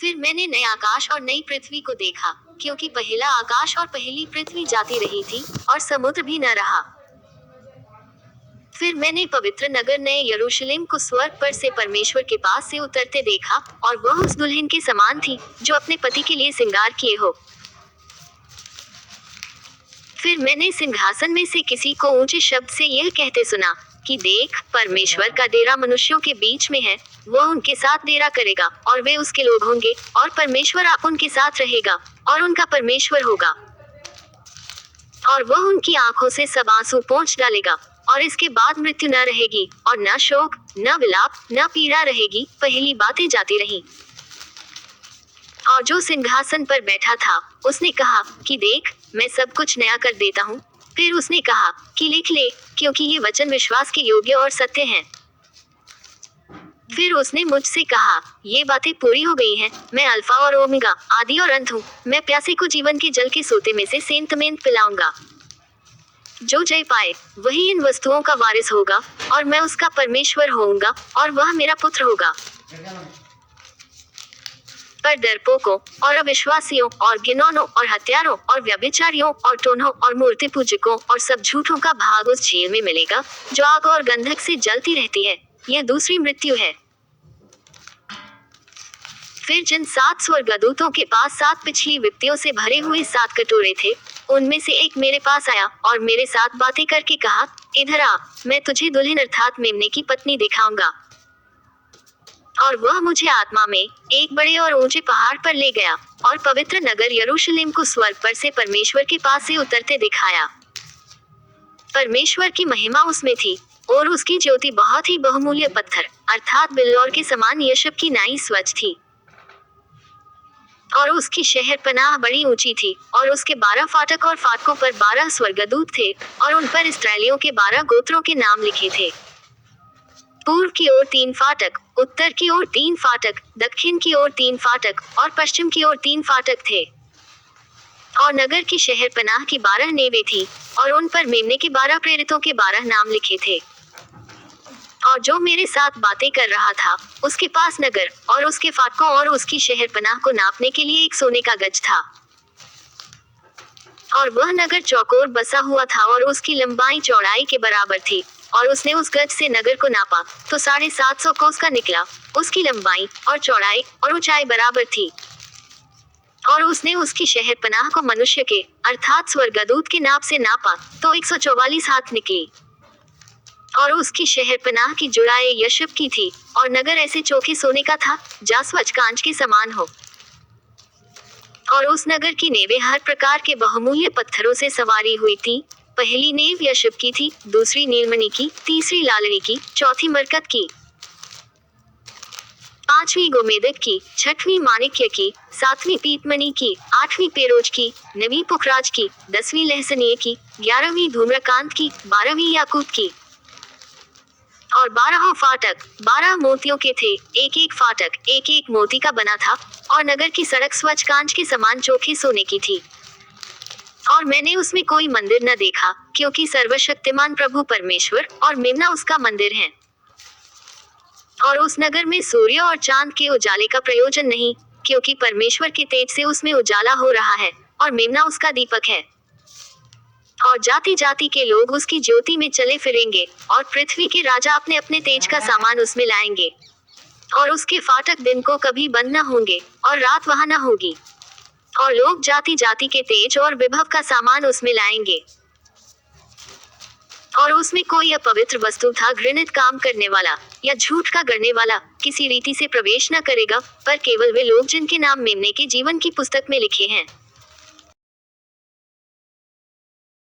फिर मैंने नए आकाश और नई पृथ्वी को देखा, क्योंकि पहला आकाश और पहली पृथ्वी जाती रही थी, और समुद्र भी न रहा। फिर मैंने पवित्र नगर नए यरूशलेम को स्वर्ग पर से परमेश्वर के पास से उतरते देखा, और वह उस दुल्हन के समान थी, जो अपने पति के लिए श्रृंगार किए हो। फिर मैंने सिंहासन में से किसी को ऊंचे शब्द से यह कहते सुना कि देख, परमेश्वर का डेरा मनुष्यों के बीच में है, वह उनके साथ डेरा करेगा, और वे उसके लोग होंगे, और परमेश्वर आप उनके साथ रहेगा, और उनका परमेश्वर होगा। और वह उनकी आंखों से सब आंसू पोंछ डालेगा, और इसके बाद मृत्यु न रहेगी, और न शोक, न विलाप, न पीड़ा रहेगी, पहली बातें जाती रहीं। और जो सिंहासन पर बैठा था, उसने कहा कि देख, मैं सब कुछ नया कर देता हूँ। फिर उसने कहा कि लिख ले, क्योंकि ये वचन विश्वास के योग्य और सत्य हैं। फिर उसने मुझसे कहा, ये बातें पूरी हो गई हैं, मैं अल्फा और ओमेगा, आदि और अंत हूँ। मैं प्यासे को जीवन के जल के सोते में से सेंतमेंत पिलाऊंगा। जो जय पाए, वही इन वस्तुओं का वारिस होगा, और मैं उसका परमेश्वर होऊंगा, और वह मेरा पुत्र होगा। पर डरपोकों और अविश्वासियों और घिनौनों और हत्यारों और व्यभिचारियों और टोन्हों और मूर्ति पूजकों और सब झूठों का भाग उस झील में मिलेगा, जो आग और गंधक से जलती रहती है। यह दूसरी मृत्यु है। फिर जिन 7 स्वर्गदूतों के पास 7 पिछली विपत्तियों से भरे हुए 7 कटोरे थे, उनमें से एक मेरे पास आया और मेरे साथ बातें करके कहा, इधर आ, मैं तुझे दुल्हन अर्थात मेमने की पत्नी दिखाऊंगा। और वह मुझे आत्मा में एक बड़े और ऊंचे पहाड़ पर ले गया, और पवित्र नगर यरूशलेम को स्वर्ग पर से परमेश्वर के पास से उतरते दिखाया। परमेश्वर की महिमा उसमें थी, और उसकी ज्योति बहुत ही बहुमूल्य पत्थर अर्थात बिल्लौर के समान यशब की नाई स्वच्छ थी। और उसकी शहर पनाह बड़ी ऊंची थी, और उसके 12 फाटक और फाटकों पर 12 स्वर्गदूत थे, और उन पर इस्राएलियों के 12 गोत्रों के नाम लिखे थे। पूर्व की ओर 3 फाटक, उत्तर की ओर 3 फाटक, दक्षिण की ओर 3 फाटक, और पश्चिम की ओर 3 फाटक थे। और नगर की शहर पनाह की 12 नेवें थी, और उन पर मेमने के 12 प्रेरितों के 12 नाम लिखे थे। और जो मेरे साथ बातें कर रहा था, उसके पास नगर और उसके फाटकों और उसकी शहर पनाह को नापने के लिए एक सोने का गज था। और वह नगर चौकोर बसा हुआ था, और उसकी लंबाई चौड़ाई के बराबर थी। और उसने उस गज से नगर को नापा, तो 750 कोस का निकला। उसकी लंबाई और चौड़ाई और ऊंचाई बराबर थी। और उसने उसकी शहर पनाह को मनुष्य के अर्थात स्वर्गदूत के नाप से नापा, तो 144 हाथ निकली। और उसकी शहर पनाह की जुड़ाई यशब की थी, और नगर ऐसे चोखे सोने का था, जा स्वच्छ कांच के समान हो। और उस नगर की नेवें हर प्रकार के बहुमूल्य पत्थरों से सवारी हुई थी। पहली नेव यशब की थी, दूसरी नीलमणि की, तीसरी लालड़ी की, चौथी मरकत की, 5वीं गोमेदक की, 6वीं माणिक्य की, 7वीं पीतमणि की, 8वीं पेरोज की, 9वीं पुखराज की, 10वीं लहसनीय की, 11वीं धूम्रकांत की, 12वीं याकूत की। और 12 फाटक 12 मोतियों के थे, एक एक फाटक एक एक मोती का बना था। और नगर की सड़क स्वच्छ कांच के समान चोखे सोने की थी। और मैंने उसमें कोई मंदिर न देखा, क्योंकि सर्वशक्तिमान प्रभु परमेश्वर और मेमना उसका मंदिर है। और उस नगर में सूर्य और चांद के उजाले का प्रयोजन नहीं, क्योंकि परमेश्वर के तेज से उसमें उजाला हो रहा है, और मेमना उसका दीपक है। और जाति जाति के लोग उसकी ज्योति में चले फिरेंगे, और पृथ्वी के राजा अपने अपने तेज का सामान उसमें लाएंगे। और उसके फाटक दिन को कभी बंद न होंगे, और रात वहां न होगी। और लोग जाति जाति के तेज और विभव का सामान उसमें लाएंगे। और उसमें कोई अपवित्र वस्तु था घृणित काम करने वाला या झूठ का गढ़ने वाला किसी रीति से प्रवेश न करेगा, पर केवल वे लोग जिनके नाम मेमने के जीवन की पुस्तक में लिखे हैं।